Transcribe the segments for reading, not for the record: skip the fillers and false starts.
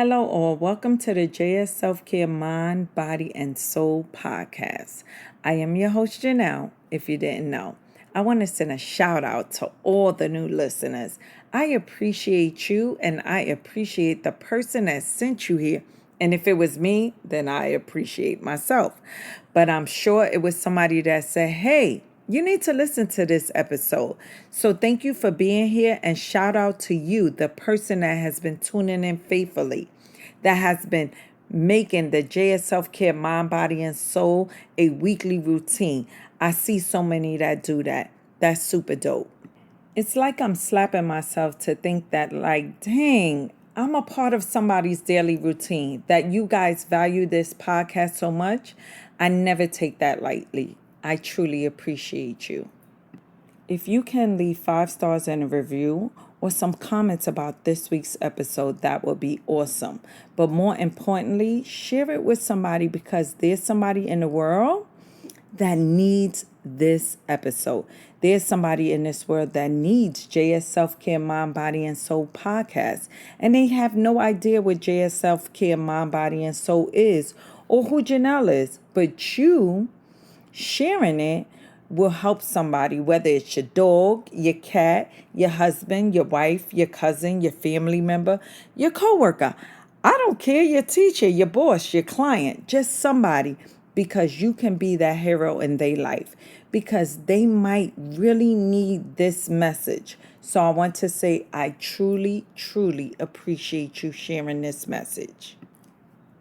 Hello, all. Welcome to the JS Self-Care Mind, Body, and Soul podcast. I am your host, Janell, if you didn't know. I want to send a shout out to all the new listeners. I appreciate you, and I appreciate the person that sent you here. And if it was me, then I appreciate myself. But I'm sure it was somebody that said, hey, you need to listen to this episode. So thank you for being here, and shout out to you, the person that has been tuning in faithfully, that has been making the JS Self-Care Mind, Body, and Soul a weekly routine. I see so many that do that. That's super dope. It's like I'm slapping myself to think that, like, dang, I'm a part of somebody's daily routine, that you guys value this podcast so much. I never take that lightly. I truly appreciate you. If you can leave 5 stars in a review or some comments about this week's episode, that would be awesome. But more importantly, share it with somebody, because there's somebody in the world that needs this episode. There's somebody in this world that needs JS Self-Care Mind, Body, and Soul podcast. And they have no idea what JS Self-Care Mind, Body, and Soul is, or who Janell is. But you sharing it will help somebody, whether it's your dog, your cat, your husband, your wife, your cousin, your family member, your coworker. I don't care, your teacher, your boss, your client, just somebody, because you can be that hero in their life, because they might really need this message. So I want to say I truly, truly appreciate you sharing this message.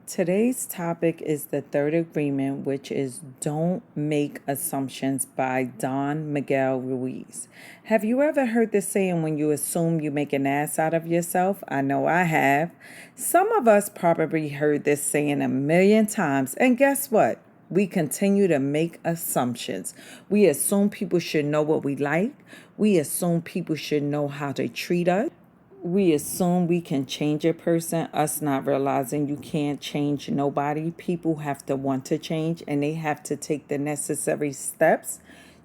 Today's topic is the third agreement, which is Don't Make Assumptions by Don Miguel Ruiz. Have you ever heard this saying, when you assume you make an ass out of yourself? I know I have. Some of us probably heard this saying a million times, and guess what? We continue to make assumptions. We assume people should know what we like. We assume people should know how to treat us. We assume we can change a person, us not realizing you can't change nobody. People have to want to change, and they have to take the necessary steps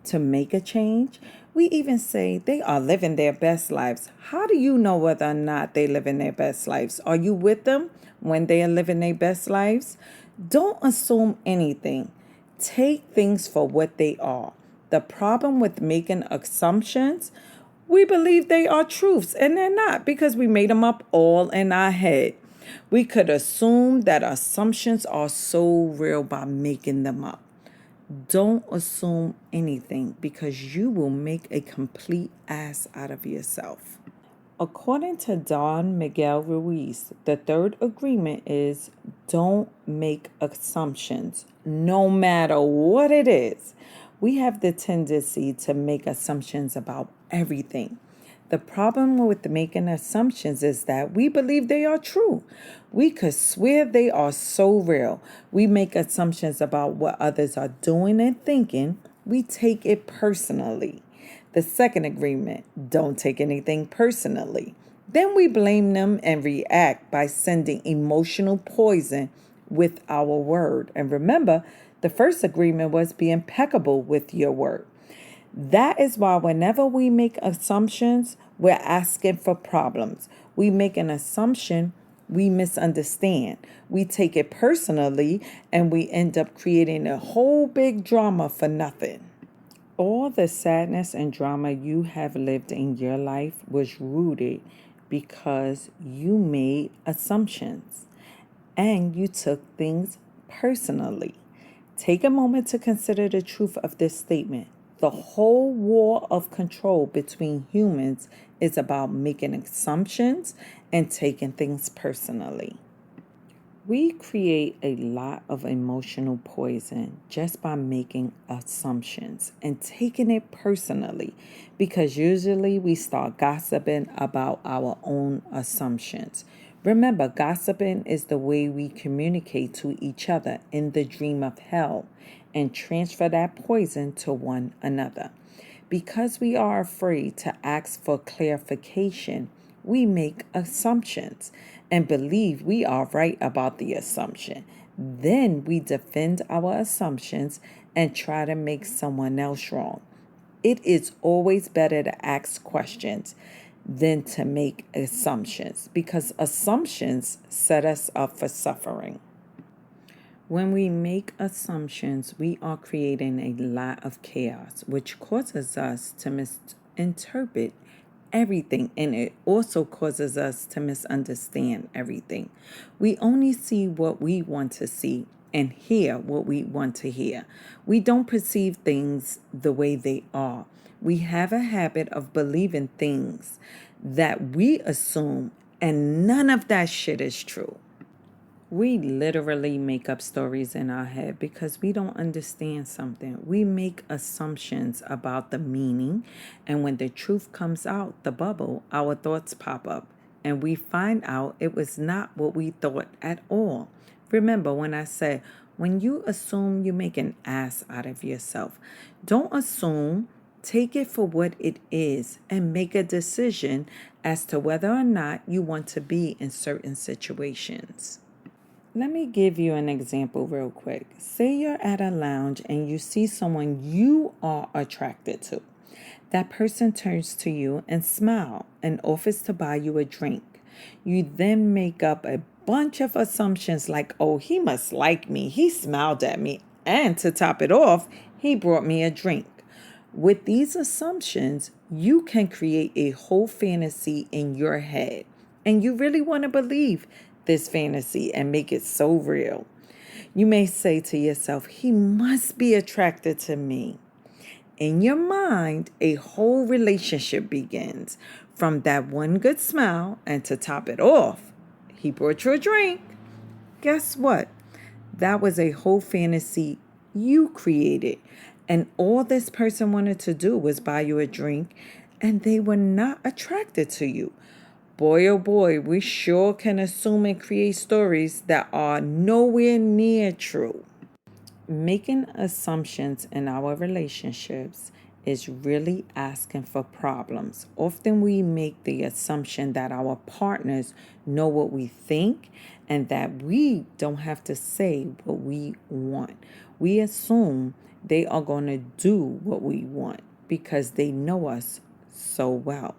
to make a change. We even say they are living their best lives. How do you know whether or not they live in their best lives? Are you with them when they are living their best lives? Don't assume anything. Take things for what they are. The problem with making assumptions, we believe they are truths, and they're not, because we made them up all in our head. We could assume that assumptions are so real by making them up. Don't assume anything, because you will make a complete ass out of yourself. According to Don Miguel Ruiz, the third agreement is don't make assumptions, no matter what it is. We have the tendency to make assumptions about everything. The problem with making assumptions is that we believe they are true. We could swear they are so real. We make assumptions about what others are doing and thinking. We take it personally. The second agreement, don't take anything personally. Then we blame them and react by sending emotional poison with our word. And remember, the first agreement was be impeccable with your word. That is why whenever we make assumptions, we're asking for problems. We make an assumption, we misunderstand. We take it personally, and we end up creating a whole big drama for nothing. All the sadness and drama you have lived in your life was rooted because you made assumptions and you took things personally. Take a moment to consider the truth of this statement. The whole war of control between humans is about making assumptions and taking things personally. We create a lot of emotional poison just by making assumptions and taking it personally, because usually we start gossiping about our own assumptions. Remember, gossiping is the way we communicate to each other in the dream of hell and transfer that poison to one another. Because we are afraid to ask for clarification, we make assumptions and believe we are right about the assumption. Then we defend our assumptions and try to make someone else wrong. It is always better to ask questions. than to make assumptions, because assumptions set us up for suffering. When we make assumptions, we are creating a lot of chaos, which causes us to misinterpret everything, and it also causes us to misunderstand everything. We only see what we want to see and hear what we want to hear. We don't perceive things the way they are. We have a habit of believing things that we assume, and none of that shit is true. We literally make up stories in our head because we don't understand something. We make assumptions about the meaning, and when the truth comes out the bubble, our thoughts pop up, and we find out it was not what we thought at all. Remember when I said, when you assume, you make an ass out of yourself. Don't assume. Take it for what it is and make a decision as to whether or not you want to be in certain situations. Let me give you an example real quick. Say you're at a lounge and you see someone you are attracted to. That person turns to you and smiles and offers to buy you a drink. You then make up a bunch of assumptions like, oh, he must like me. He smiled at me. And to top it off, he brought me a drink. With these assumptions, you can create a whole fantasy in your head. And you really want to believe this fantasy and make it so real. You may say to yourself, he must be attracted to me. In your mind, a whole relationship begins from that one good smile, and to top it off, he brought you a drink. Guess what? That was a whole fantasy you created. And all this person wanted to do was buy you a drink, and they were not attracted to you. Boy, oh boy, we sure can assume and create stories that are nowhere near true. Making assumptions in our relationships is really asking for problems. Often we make the assumption that our partners know what we think and that we don't have to say what we want. We assume they are going to do what we want because they know us so well.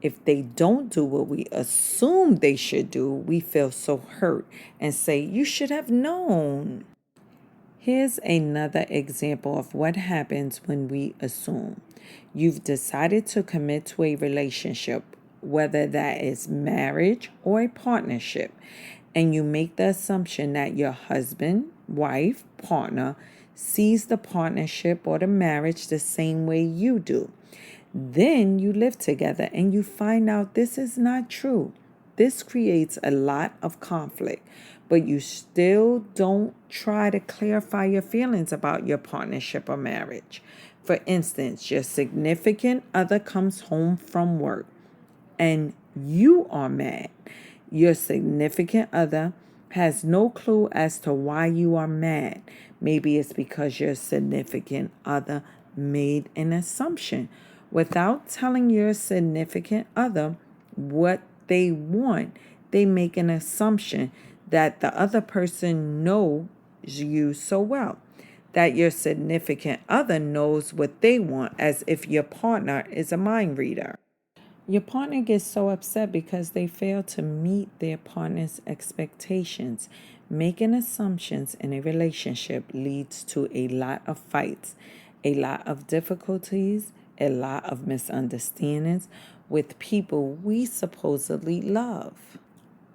If they don't do what we assume they should do, we feel so hurt and say, you should have known. Here's another example of what happens when we assume. You've decided to commit to a relationship, whether that is marriage or a partnership, and you make the assumption that your husband, wife, partner sees the partnership or the marriage the same way you do. Then you live together and you find out this is not true. This creates a lot of conflict, but you still don't try to clarify your feelings about your partnership or marriage. For instance, your significant other comes home from work and you are mad. Your significant other has no clue as to why you are mad. Maybe it's because your significant other made an assumption. Without telling your significant other what they want, they make an assumption that the other person knows you so well, that your significant other knows what they want, as if your partner is a mind reader. Your partner gets so upset because they fail to meet their partner's expectations. Making assumptions in a relationship leads to a lot of fights, a lot of difficulties, a lot of misunderstandings with people we supposedly love.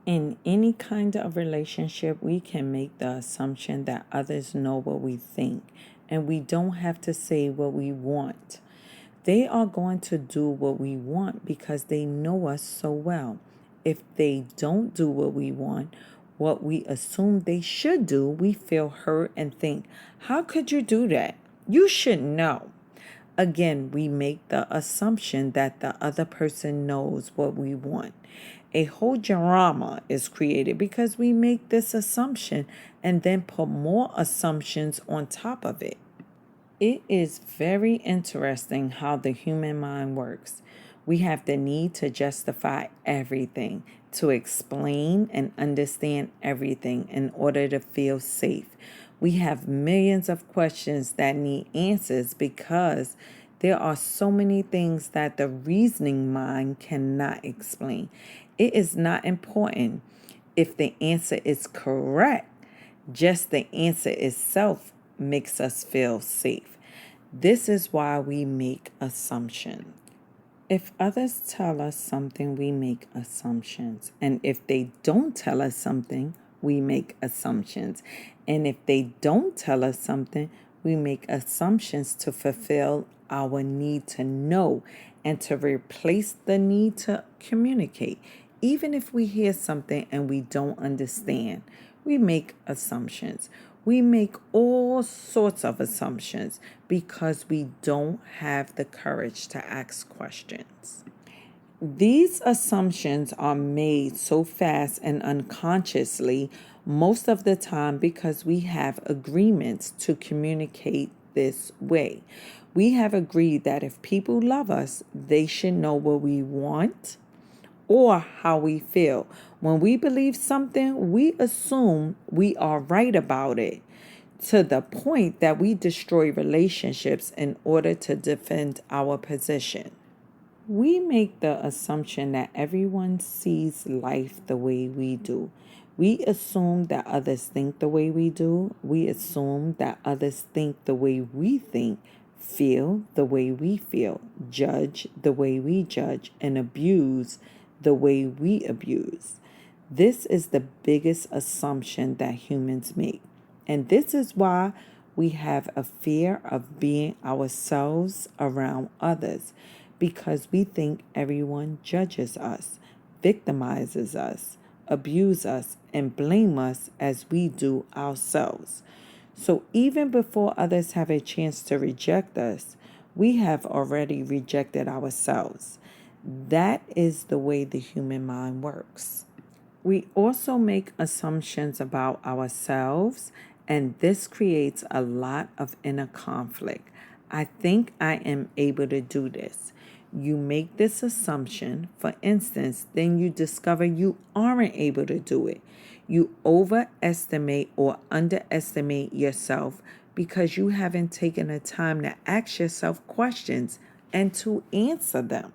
In any kind of relationship, we can make the assumption that others know what we think, and we don't have to say what we want. They are going to do what we want because they know us so well. If they don't do what we want, what we assume they should do, we feel hurt and think, how could you do that? You should know. Again, we make the assumption that the other person knows what we want. A whole drama is created because we make this assumption and then put more assumptions on top of it. It is very interesting how the human mind works. We have the need to justify everything, to explain and understand everything in order to feel safe. We have millions of questions that need answers because There are so many things that the reasoning mind cannot explain. It is not important if the answer is correct. Just the answer itself makes us feel safe. This is why we make assumptions. If others tell us something, we make assumptions. And if they don't tell us something, we make assumptions. And if they don't tell us something, we make assumptions to fulfill our need to know and to replace the need to communicate. Even if we hear something and we don't understand, we make assumptions. We make all sorts of assumptions because we don't have the courage to ask questions. These assumptions are made so fast and unconsciously most of the time because we have agreements to communicate this way. We have agreed that if people love us, they should know what we want or how we feel. When we believe something, we assume we are right about it to the point that we destroy relationships in order to defend our position. We make the assumption that everyone sees life the way we do. We assume that others think the way we do. We assume that others think the way we think, feel the way we feel, judge the way we judge, and abuse the way we abuse. This is the biggest assumption that humans make. And this is why we have a fear of being ourselves around others, because we think everyone judges us, victimizes us, abuse us, and blame us as we do ourselves. So even before others have a chance to reject us, we have already rejected ourselves. That is the way the human mind works. We also make assumptions about ourselves, and this creates a lot of inner conflict. I think I am able to do this. You make this assumption, for instance, then you discover you aren't able to do it. You overestimate or underestimate yourself because you haven't taken the time to ask yourself questions and to answer them.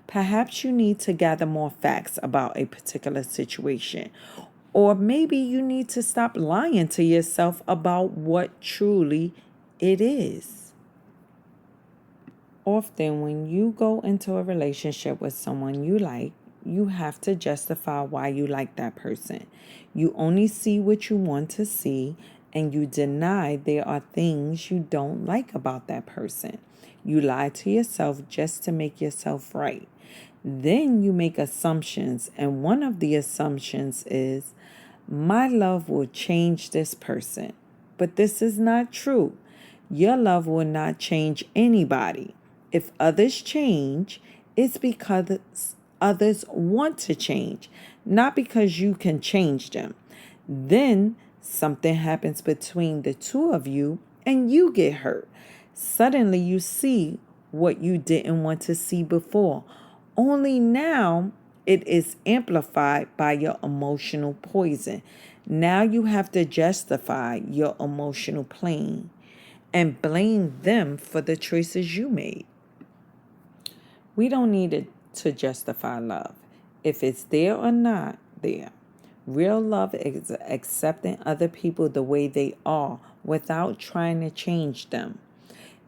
Perhaps you need to gather more facts about a particular situation. Or maybe you need to stop lying to yourself about what truly it is. Often, when you go into a relationship with someone you like, you have to justify why you like that person. You only see what you want to see, and you deny there are things you don't like about that person. You lie to yourself just to make yourself right. Then you make assumptions, and one of the assumptions is, my love will change this person. But this is not true. Your love will not change anybody. If others change, it's because others want to change, not because you can change them. Then something happens between the two of you and you get hurt. Suddenly you see what you didn't want to see before. Only now it is amplified by your emotional poison. Now you have to justify your emotional pain and blame them for the choices you made. We don't need it to justify love. If it's there or not there. Real love is accepting other people the way they are without trying to change them.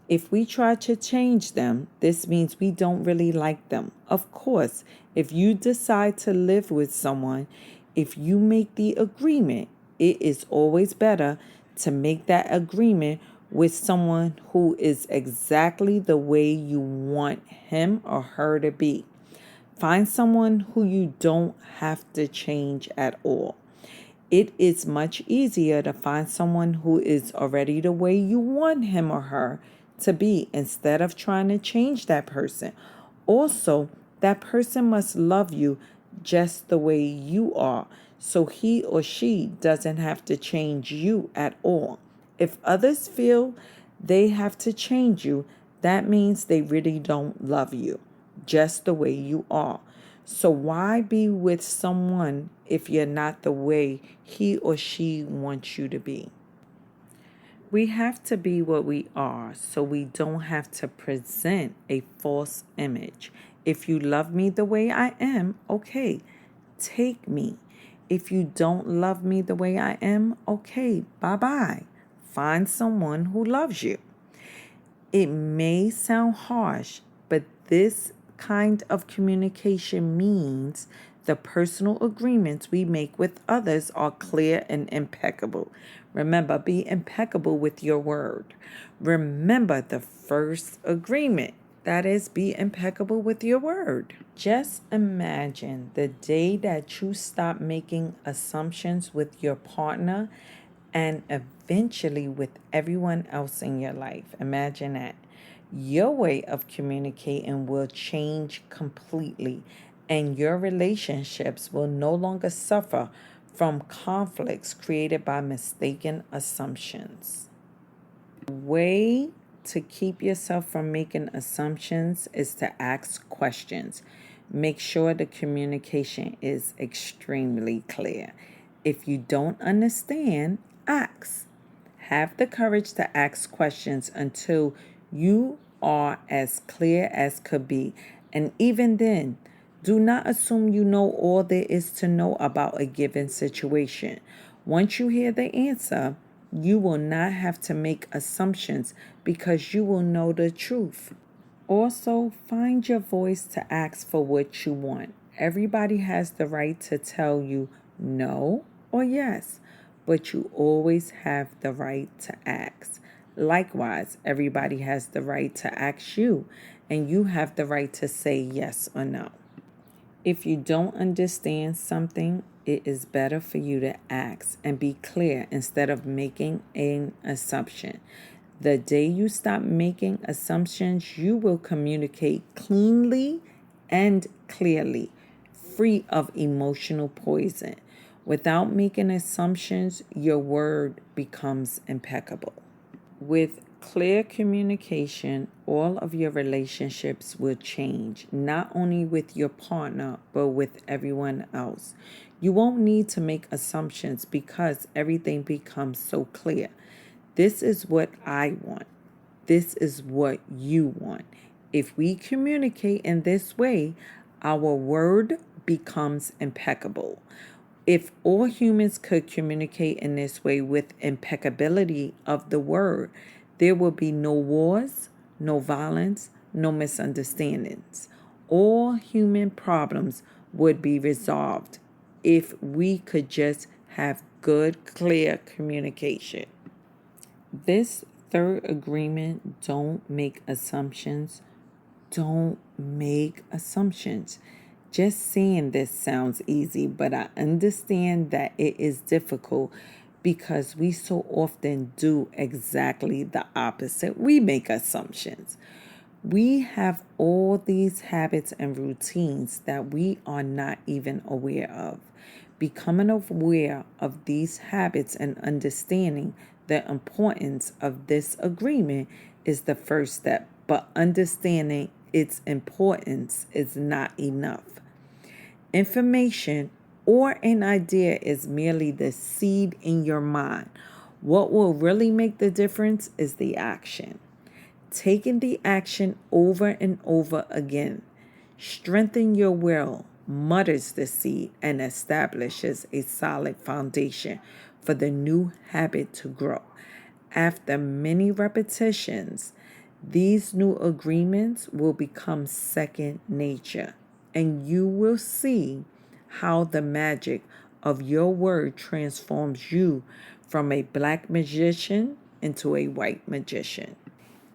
If we try to change them, this means we don't really like them. Of course, if you decide to live with someone, if you make the agreement, it is always better to make that agreement with someone who is exactly the way you want him or her to be. Find someone who you don't have to change at all. It is much easier to find someone who is already the way you want him or her to be instead of trying to change that person. Also, that person must love you just the way you are, so he or she doesn't have to change you at all. If others feel they have to change you, that means they really don't love you just the way you are. So why be with someone if you're not the way he or she wants you to be? We have to be what we are so we don't have to present a false image. If you love me the way I am, okay, take me. If you don't love me the way I am, okay, bye-bye. Find someone who loves you. It may sound harsh, but this kind of communication means the personal agreements we make with others are clear and impeccable. Remember, be impeccable with your word. Remember the first agreement. That is, be impeccable with your word. Just imagine the day that you stop making assumptions with your partner and eventually with everyone else in your life. Imagine that. Your way of communicating will change completely, and your relationships will no longer suffer from conflicts created by mistaken assumptions. The way to keep yourself from making assumptions is to ask questions. Make sure the communication is extremely clear. If you don't understand, ask. Have the courage to ask questions until you are as clear as could be. And even then, do not assume you know all there is to know about a given situation. Once you hear the answer, you will not have to make assumptions because you will know the truth. Also, find your voice to ask for what you want. Everybody has the right to tell you no or yes, but you always have the right to ask. Likewise, everybody has the right to ask you, and you have the right to say yes or no. If you don't understand something, it is better for you to ask and be clear instead of making an assumption. The day you stop making assumptions, you will communicate cleanly and clearly, free of emotional poison. Without making assumptions, your word becomes impeccable. With clear communication, all of your relationships will change, not only with your partner, but with everyone else. You won't need to make assumptions because everything becomes so clear. This is what I want. This is what you want. If we communicate in this way, our word becomes impeccable. If all humans could communicate in this way with impeccability of the word, there would be no wars, no violence, no misunderstandings. All human problems would be resolved if we could just have good, clear communication. This third agreement, don't make assumptions. Don't make assumptions. Just saying this sounds easy, but I understand that it is difficult because we so often do exactly the opposite. We make assumptions. We have all these habits and routines that we are not even aware of. Becoming aware of these habits and understanding the importance of this agreement is the first step, but understanding its importance is not enough. Information or an idea is merely the seed in your mind. What will really make the difference is the action. Taking the action over and over again. Strengthen your will, mutters the seed, and establishes a solid foundation for the new habit to grow. After many repetitions, these new agreements will become second nature, and you will see how the magic of your word transforms you from a black magician into a white magician.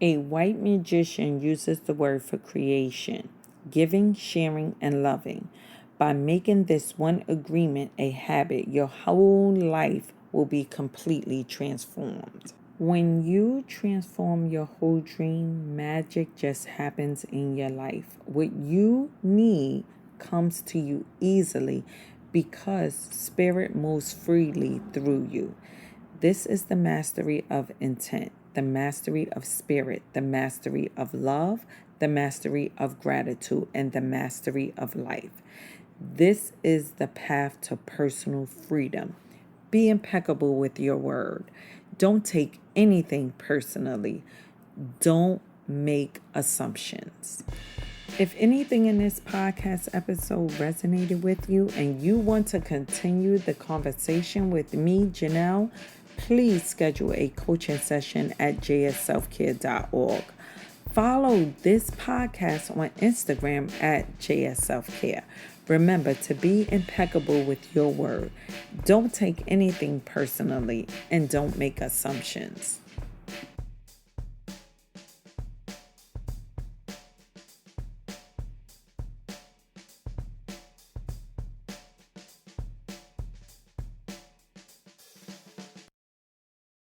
A white magician uses the word for creation, giving, sharing, and loving. By making this one agreement a habit, your whole life will be completely transformed. When you transform your whole dream, magic just happens in your life. What you need comes to you easily because spirit moves freely through you. This is the mastery of intent, the mastery of spirit, the mastery of love, the mastery of gratitude, and the mastery of life. This is the path to personal freedom. Be impeccable with your word. Don't take anything personally. Don't make assumptions. If anything in this podcast episode resonated with you and you want to continue the conversation with me, Janell, please schedule a coaching session at jsselfcare.org. Follow this podcast on Instagram at jsselfcare. Remember to be impeccable with your word. Don't take anything personally and don't make assumptions.